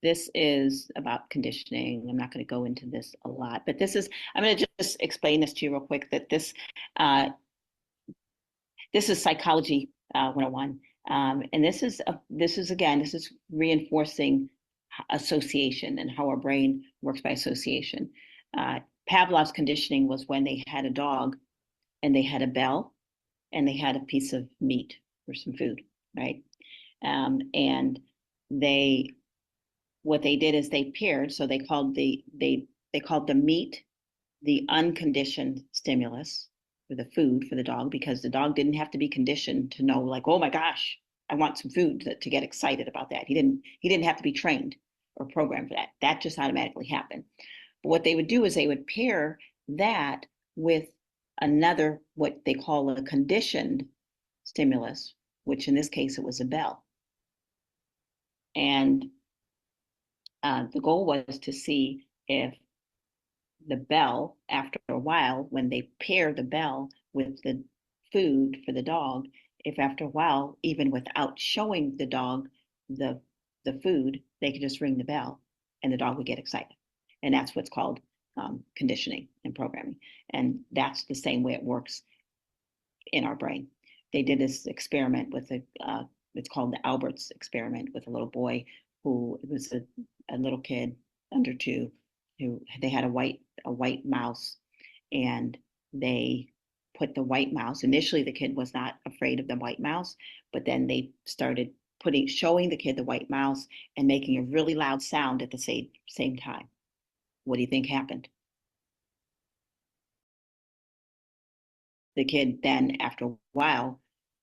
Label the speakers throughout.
Speaker 1: this is about conditioning. I'm not going to go into this a lot, but I'm going to just explain this to you real quick that uh, this is psychology 101. And this is reinforcing association and how our brain works by association. Uh, Pavlov's conditioning was when they had a dog and they had a bell and they had a piece of meat or some food, right? And they what they did is they paired. So they called the meat the unconditioned stimulus for the food for the dog, because the dog didn't have to be conditioned to know, like, oh my gosh, I want some food, to get excited about that. He didn't have to be trained or programmed for that. That just automatically happened. But what they would do is they would pair that with another, what they call a conditioned stimulus, which in this case it was a bell. And the goal was to see if the bell, after a while, when they pair the bell with the food for the dog, if after a while, even without showing the dog the food, they could just ring the bell and the dog would get excited. And that's what's called conditioning and programming. And that's the same way it works in our brain. They did this experiment with it's called the Albert's experiment, with a little boy who was a little kid under two, who they had a white mouse, and they put the white mouse. Initially, the kid was not afraid of the white mouse, but then they started showing the kid the white mouse and making a really loud sound at the same time. What do you think happened? The kid then, after a while,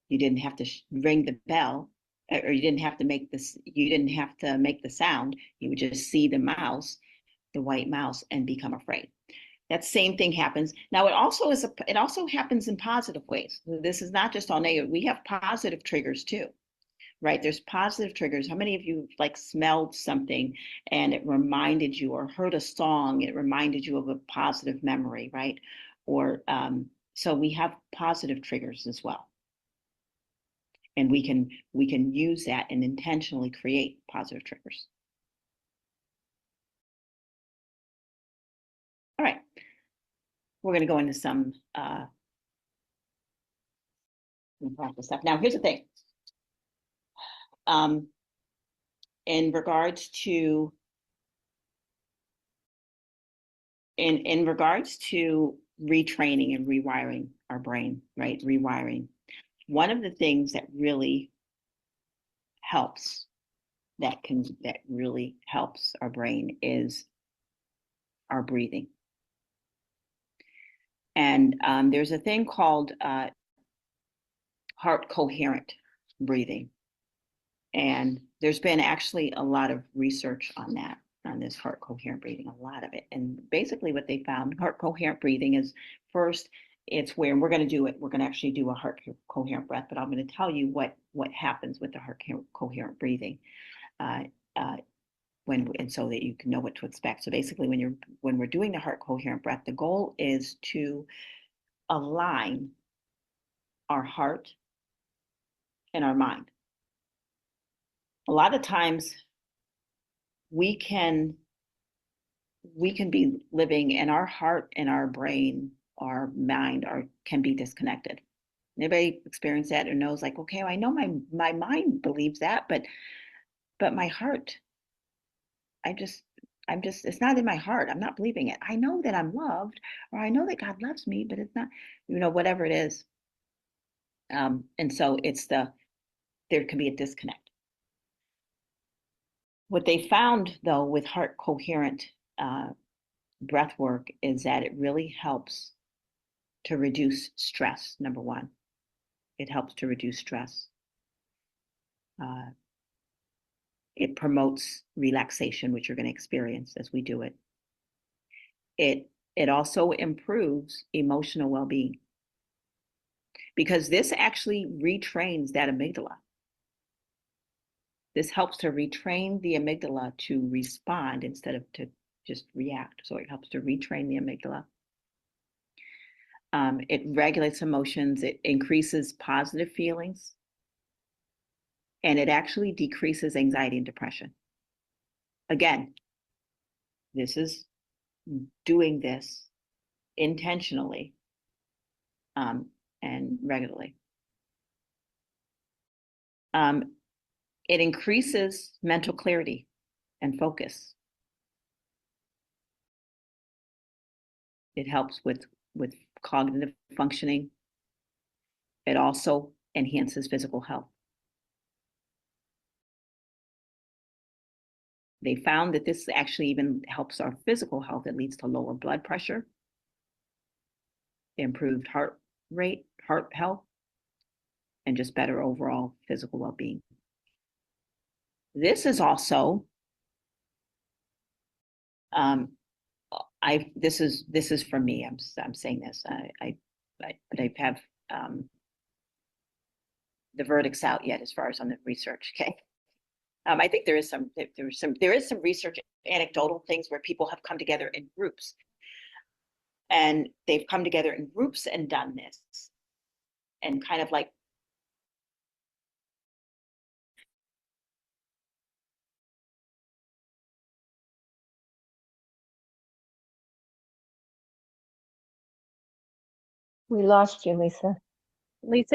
Speaker 1: you didn't have to ring the bell, or you didn't have to make this, you didn't have to make the sound. You would just see the mouse, the white mouse, and become afraid. That same thing happens. Now, it also happens in positive ways. This is not just all negative. We have positive triggers too, right? There's positive triggers. How many of you like smelled something and it reminded you, or heard a song, it reminded you of a positive memory, right? Or so we have positive triggers as well. And we can use that and intentionally create positive triggers. All right, we're going to go into some practice stuff. Now, here's the thing. Um, in regards to in regards to retraining and rewiring our brain, right? Rewiring. One of the things that really helps, that really helps our brain, is our breathing. And there's a thing called heart coherent breathing. And there's been actually a lot of research on that, on this heart coherent breathing, a lot of it. And basically what they found, heart coherent breathing is, first, it's where, and we're going to do it, we're going to actually do a heart coherent breath, but I'm going to tell you what happens with the heart coherent breathing. Uh, uh, and so that you can know what to expect. So basically when we're doing the heart coherent breath, the goal is to align our heart and our mind. A lot of times we can be living, and our heart and our brain, our mind can be disconnected. Anybody experience that, or knows, like, okay, I know my mind believes that, but my heart, I just I'm just, it's not in my heart. I'm not believing it. I know that I'm loved, or I know that God loves me, but it's not, whatever it is. And so there can be a disconnect. What they found, though, with heart coherent breath work is that it really helps to reduce stress. Number one, it helps to reduce stress. Uh, it promotes relaxation, which you're going to experience as we do it. It also improves emotional well-being, because this actually retrains that amygdala. This helps to retrain the amygdala to respond instead of to just react. So it helps to retrain the amygdala. It regulates emotions. It increases positive feelings. And it actually decreases anxiety and depression. Again, this is doing this intentionally and regularly. It increases mental clarity and focus. It helps with cognitive functioning. It also enhances physical health. They found that this actually even helps our physical health. It leads to lower blood pressure, improved heart rate, heart health, and just better overall physical well-being. This is also, this is for me. I'm saying this. I have the verdict's out yet as far as on the research. Okay. I think there is some research, anecdotal things where people have come together in groups, and they've come together in groups and done this, and kind of like
Speaker 2: We lost you, Lisa.
Speaker 3: Lisa,